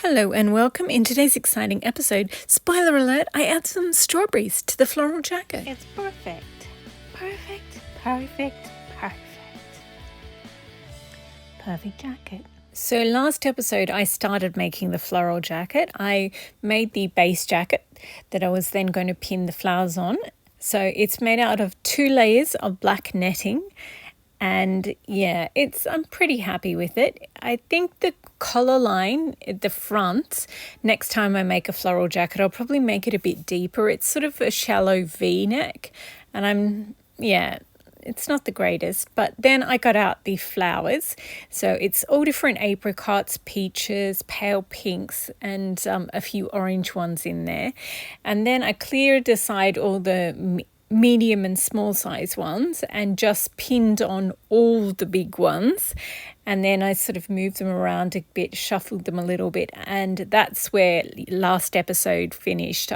Hello and welcome. In today's exciting episode, spoiler alert, I add some strawberries to the floral jacket. It's perfect. Perfect, perfect, perfect. Perfect jacket. So last episode, I started making the floral jacket. I made the base jacket that I was then going to pin the flowers on. So it's made out of 2 layers of black netting. And yeah, I'm pretty happy with it. I think the collar line at the front, next time I make a floral jacket, I'll probably make it a bit deeper. It's sort of a shallow V-neck, and it's not the greatest. But then I got out the flowers. So it's all different apricots, peaches, pale pinks, and a few orange ones in there. And then I cleared aside all the medium and small size ones and just pinned on all the big ones, and then I sort of moved them around a bit, shuffled them a little bit, and that's where last episode finished.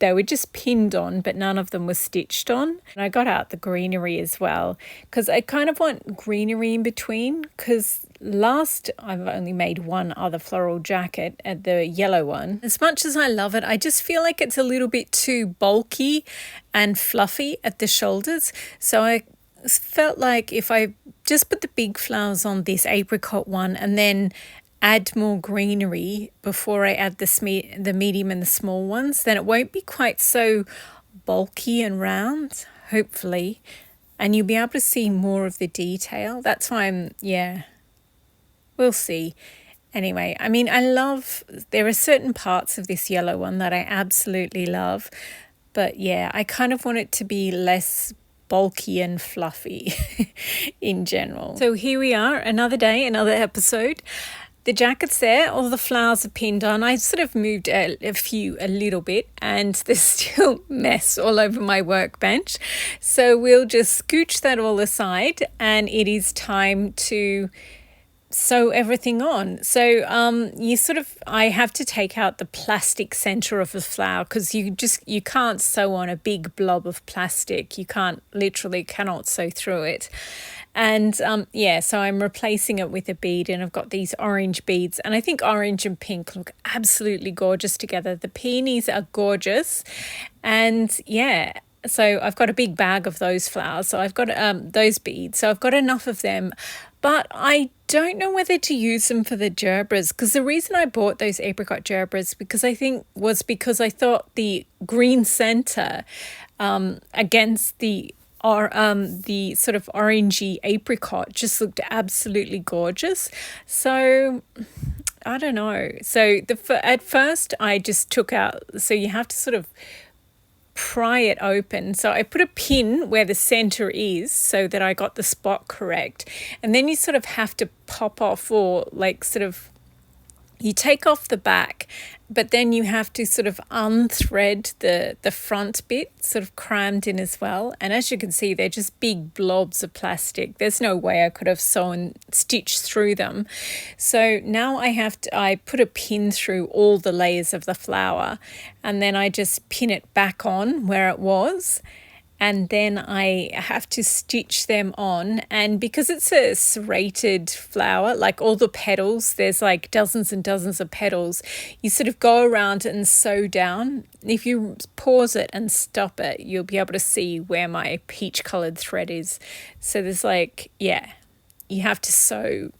They were just pinned on, but none of them were stitched on. And I got out the greenery as well, because I kind of want greenery in between, because last I've only made one other floral jacket, at the yellow one. As much as I love it, I just feel like it's a little bit too bulky and fluffy at the shoulders. So I felt like if I just put the big flowers on this apricot one and then add more greenery before I add the medium and the small ones, then it won't be quite so bulky and round, hopefully, and you'll be able to see more of the detail. That's why we'll see. Anyway, I mean, there are certain parts of this yellow one that I absolutely love, but yeah, I kind of want it to be less bulky and fluffy in general. So here we are, another day, another episode. The jacket's there, all the flowers are pinned on. I sort of moved a little bit, and there's still mess all over my workbench. So we'll just scooch that all aside, and it is time to sew everything on. So I have to take out the plastic center of the flower, because you can't sew on a big blob of plastic. You cannot sew through it. And so I'm replacing it with a bead, and I've got these orange beads, and I think orange and pink look absolutely gorgeous together. The peonies are gorgeous, and so I've got a big bag of those flowers. So I've got those beads, so I've got enough of them, but I don't know whether to use them for the gerbras, because the reason I bought those apricot gerbras because I thought the green center against the sort of orangey apricot just looked absolutely gorgeous. So I don't know. So at first I just took out, so you have to sort of pry it open. So I put a pin where the center is so that I got the spot correct. And then you sort of have to pop off, or you take off the back, but then you have to sort of unthread the front bit, sort of crammed in as well. And as you can see, they're just big blobs of plastic. There's no way I could have stitched through them. So now I put a pin through all the layers of the flower, and then I just pin it back on where it was. And then I have to stitch them on. And because it's a serrated flower, like all the petals, there's like dozens and dozens of petals, you sort of go around and sew down. If you pause it and stop it, you'll be able to see where my peach coloured thread is. So there's you have to sew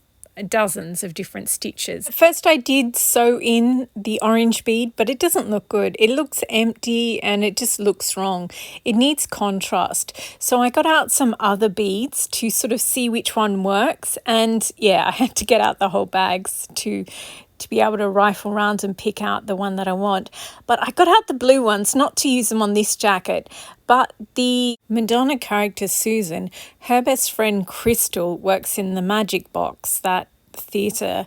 dozens of different stitches. First I did sew in the orange bead, but it doesn't look good. It looks empty and it just looks wrong. It needs contrast. So I got out some other beads to sort of see which one works, and I had to get out the whole bags to be able to rifle around and pick out the one that I want. But I got out the blue ones, not to use them on this jacket, but the Madonna character Susan, her best friend Crystal works in the Magic Box, that theatre.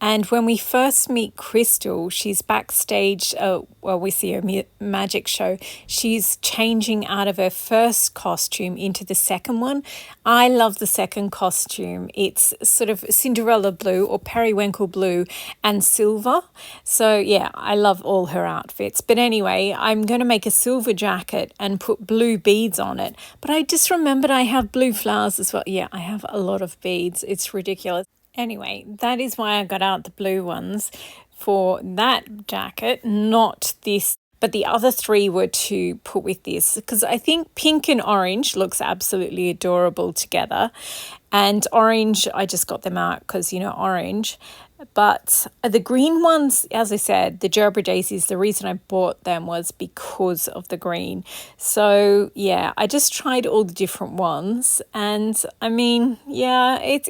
And when we first meet Crystal, she's backstage, we see her magic show. She's changing out of her first costume into the second one. I love the second costume. It's sort of Cinderella blue or periwinkle blue and silver. So I love all her outfits. But anyway, I'm going to make a silver jacket and put blue beads on it. But I just remembered I have blue flowers as well. I have a lot of beads. It's ridiculous. Anyway, that is why I got out the blue ones. for that jacket, not this. But the other three were to put with this because I think pink and orange looks absolutely adorable together. And orange, I just got them out because, orange. But the green ones, as I said, the Gerber daisies, the reason I bought them was because of the green. So yeah, I just tried all the different ones, and I mean, yeah, it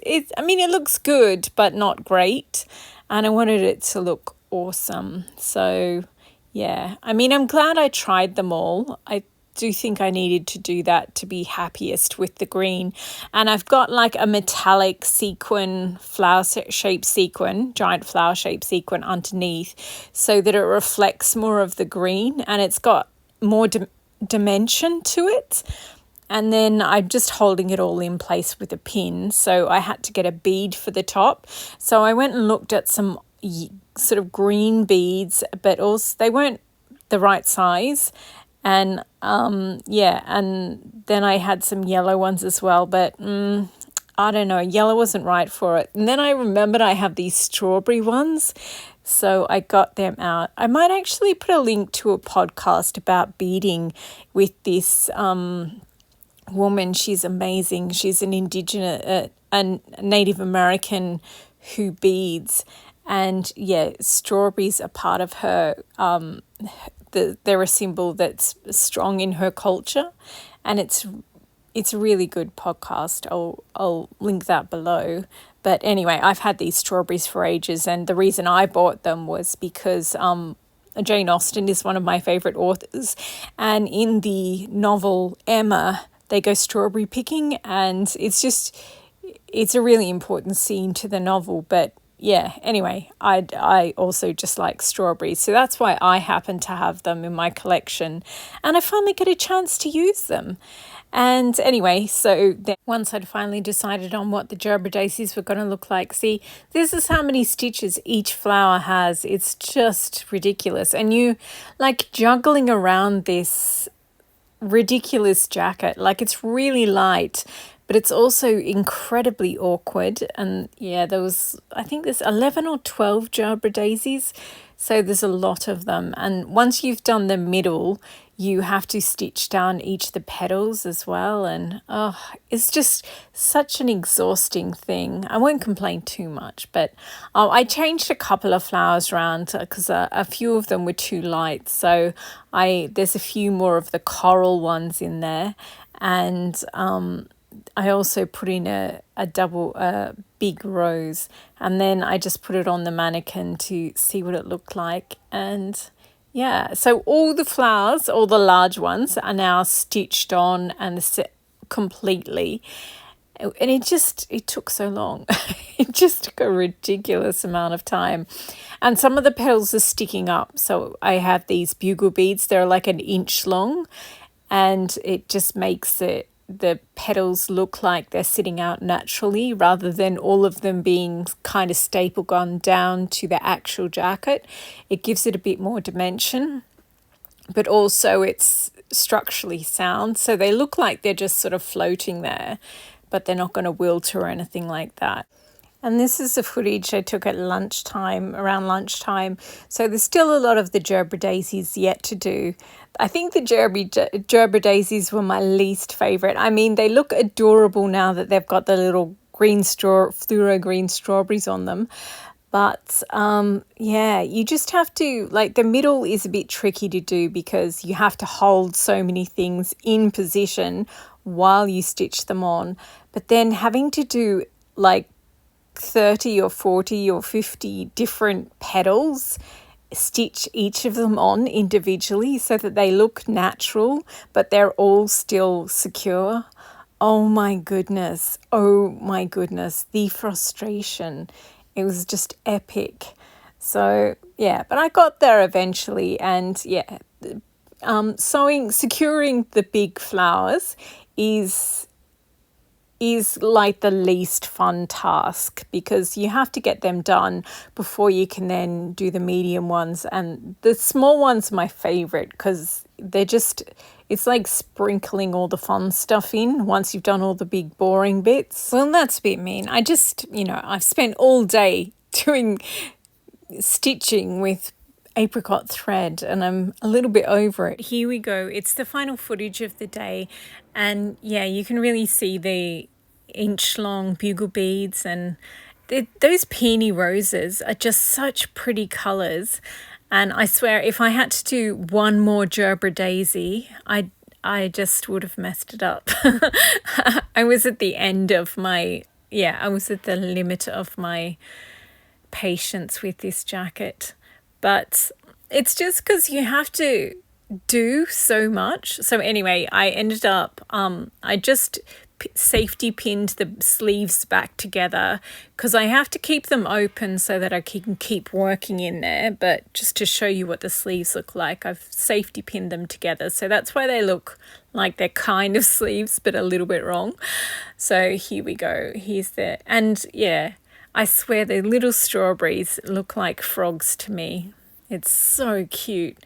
looks good, but not great. And I wanted it to look awesome. So yeah, I mean, I'm glad I tried them all. I do think I needed to do that to be happiest with the green. And I've got like a metallic sequin, flower-shaped sequin, giant flower-shaped sequin underneath so that it reflects more of the green and it's got more dimension to it. And then I'm just holding it all in place with a pin. So I had to get a bead for the top. So I went and looked at some sort of green beads, but also they weren't the right size. And and then I had some yellow ones as well, but I don't know, yellow wasn't right for it. And then I remembered I have these strawberry ones, so I got them out. I might actually put a link to a podcast about beading with this woman. She's amazing. She's an Indigenous, a Native American who beads. And yeah, strawberries are part of her they're a symbol that's strong in her culture, and it's a really good podcast. I'll link that below. But anyway, I've had these strawberries for ages, and the reason I bought them was because Jane Austen is one of my favorite authors, and in the novel Emma, they go strawberry picking, and it's a really important scene to the novel. But yeah, anyway, I also just like strawberries. So that's why I happen to have them in my collection. And I finally get a chance to use them. And anyway, so then once I'd finally decided on what the Gerber daisies were going to look like, see, this is how many stitches each flower has. It's just ridiculous. And you like juggling around this ridiculous jacket. Like it's really light, but it's also incredibly awkward. And yeah, I think there's 11 or 12 Gerber daisies. So there's a lot of them. And once you've done the middle, you have to stitch down each of the petals as well. And it's just such an exhausting thing. I won't complain too much, but I changed a couple of flowers around because a few of them were too light. So there's a few more of the coral ones in there. And I also put in a big rose, and then I just put it on the mannequin to see what it looked like. And yeah, so all the flowers, all the large ones, are now stitched on and set completely. And it took so long. It just took a ridiculous amount of time. And some of the petals are sticking up. So I have these bugle beads. They're like an inch long, and it just makes the petals look like they're sitting out naturally rather than all of them being kind of staple gone down to the actual jacket. It gives it a bit more dimension, but also it's structurally sound. So they look like they're just sort of floating there, but they're not going to wilt or anything like that. And this is the footage I took at around lunchtime. So there's still a lot of the Gerber daisies yet to do. I think the Gerber daisies were my least favourite. I mean, they look adorable now that they've got the little fluoro green strawberries on them. But yeah, you just have to, like, the middle is a bit tricky to do because you have to hold so many things in position while you stitch them on. But then having to do like 30 or 40 or 50 different petals, stitch each of them on individually so that they look natural, but they're all still secure. Oh my goodness, the frustration. It was just epic. So yeah, but I got there eventually, and yeah, securing the big flowers is like the least fun task because you have to get them done before you can then do the medium ones. And the small ones are my favorite because it's like sprinkling all the fun stuff in once you've done all the big boring bits. Well, that's a bit mean. I've spent all day doing stitching with apricot thread, and I'm a little bit over it. Here we go. It's the final footage of the day, and yeah, you can really see the inch-long bugle beads, and those peony roses are just such pretty colours. And I swear, if I had to do one more Gerbera daisy, I just would have messed it up. I was at the end of my, yeah, I was at the limit of my patience with this jacket. But it's just because you have to do so much. So anyway, I ended up, I just safety pinned the sleeves back together because I have to keep them open so that I can keep working in there. But just to show you what the sleeves look like, I've safety pinned them together. So that's why they look like they're kind of sleeves, but a little bit wrong. So here we go. Here's the, and yeah, I swear the little strawberries look like frogs to me. It's so cute.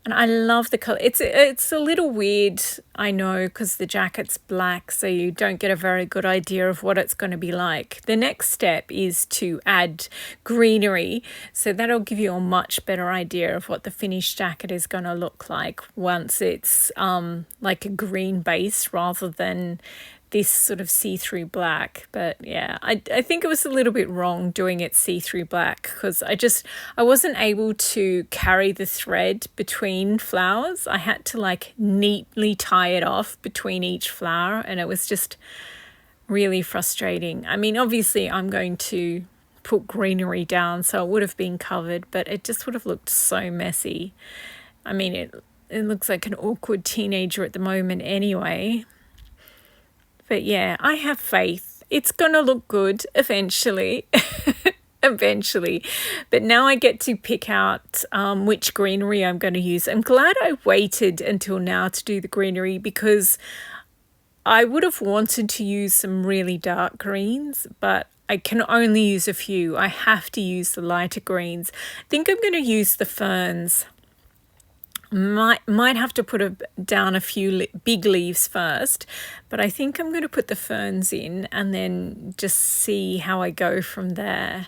And I love the colour. It's a little weird, I know, because the jacket's black, so you don't get a very good idea of what it's going to be like. The next step is to add greenery, so that'll give you a much better idea of what the finished jacket is going to look like once it's like a green base rather than this sort of see-through black. But yeah, I think it was a little bit wrong doing it see-through black because I wasn't able to carry the thread between flowers. I had to like neatly tie it off between each flower, and it was just really frustrating. I mean, obviously I'm going to put greenery down so it would have been covered, but it just would have looked so messy. I mean, it looks like an awkward teenager at the moment anyway. But yeah, I have faith. It's going to look good eventually. Eventually. But now I get to pick out which greenery I'm going to use. I'm glad I waited until now to do the greenery because I would have wanted to use some really dark greens, but I can only use a few. I have to use the lighter greens. I think I'm going to use the ferns. Might have to put down a few big leaves first, but I think I'm going to put the ferns in and then just see how I go from there.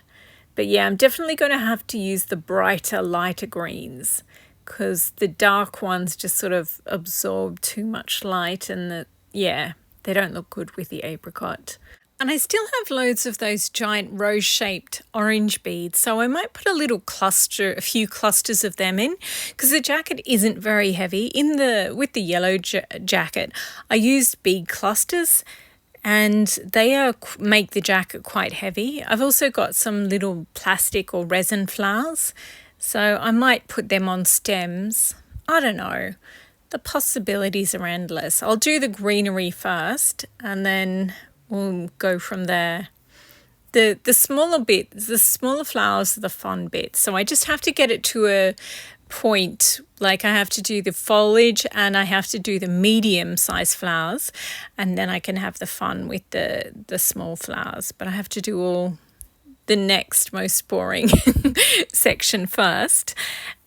But yeah, I'm definitely going to have to use the brighter, lighter greens because the dark ones just sort of absorb too much light, and yeah, they don't look good with the apricot. And I still have loads of those giant rose-shaped orange beads, so I might put a few clusters of them in, because the jacket isn't very heavy. With the yellow jacket, I used bead clusters, and they make the jacket quite heavy. I've also got some little plastic or resin flowers, so I might put them on stems. I don't know. The possibilities are endless. I'll do the greenery first, and then we'll go from there. The smaller flowers are the fun bit. So I just have to get it to a point, like I have to do the foliage and I have to do the medium size flowers, and then I can have the fun with the small flowers. But I have to do all the next most boring section first,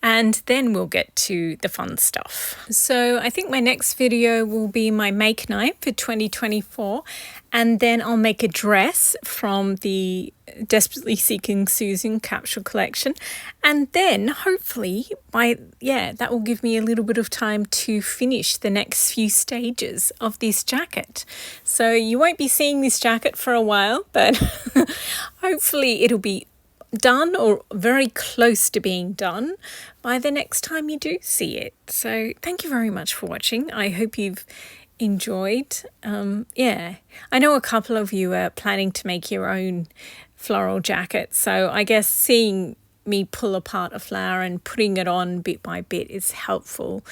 and then we'll get to the fun stuff. So I think my next video will be my make night for 2024, and then I'll make a dress from the Desperately Seeking Susan capsule collection, and then hopefully that will give me a little bit of time to finish the next few stages of this jacket. So you won't be seeing this jacket for a while, but hopefully it'll be done or very close to being done by the next time you do see it. So thank you very much for watching. I hope you've enjoyed. I know a couple of you are planning to make your own floral jacket, so I guess seeing me pull apart a flower and putting it on bit by bit is helpful.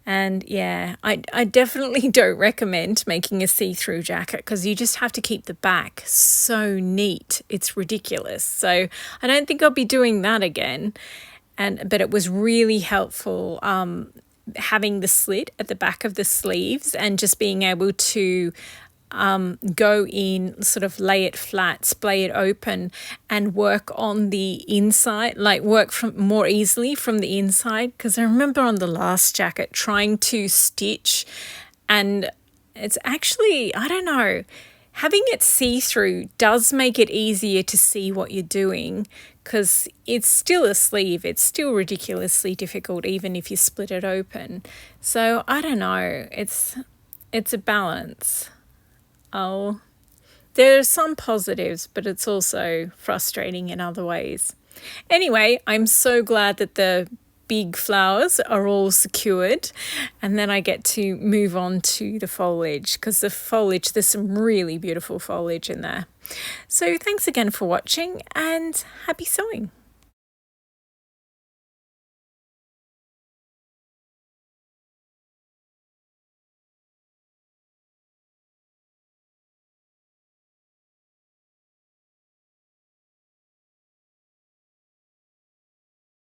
And yeah, I definitely don't recommend making a see-through jacket because you just have to keep the back so neat. It's ridiculous. So I don't think I'll be doing that again. But it was really helpful having the slit at the back of the sleeves and just being able to go in, sort of lay it flat, splay it open, and work on the inside, like work more easily from the inside. Because I remember on the last jacket trying to stitch, and it's actually, I don't know, having it see-through does make it easier to see what you're doing, because it's still a sleeve. It's still ridiculously difficult even if you split it open. So I don't know. It's a balance. There are some positives, but it's also frustrating in other ways. Anyway, I'm so glad that the big flowers are all secured, and then I get to move on to the foliage, because the foliage, there's some really beautiful foliage in there. So thanks again for watching, and happy sewing.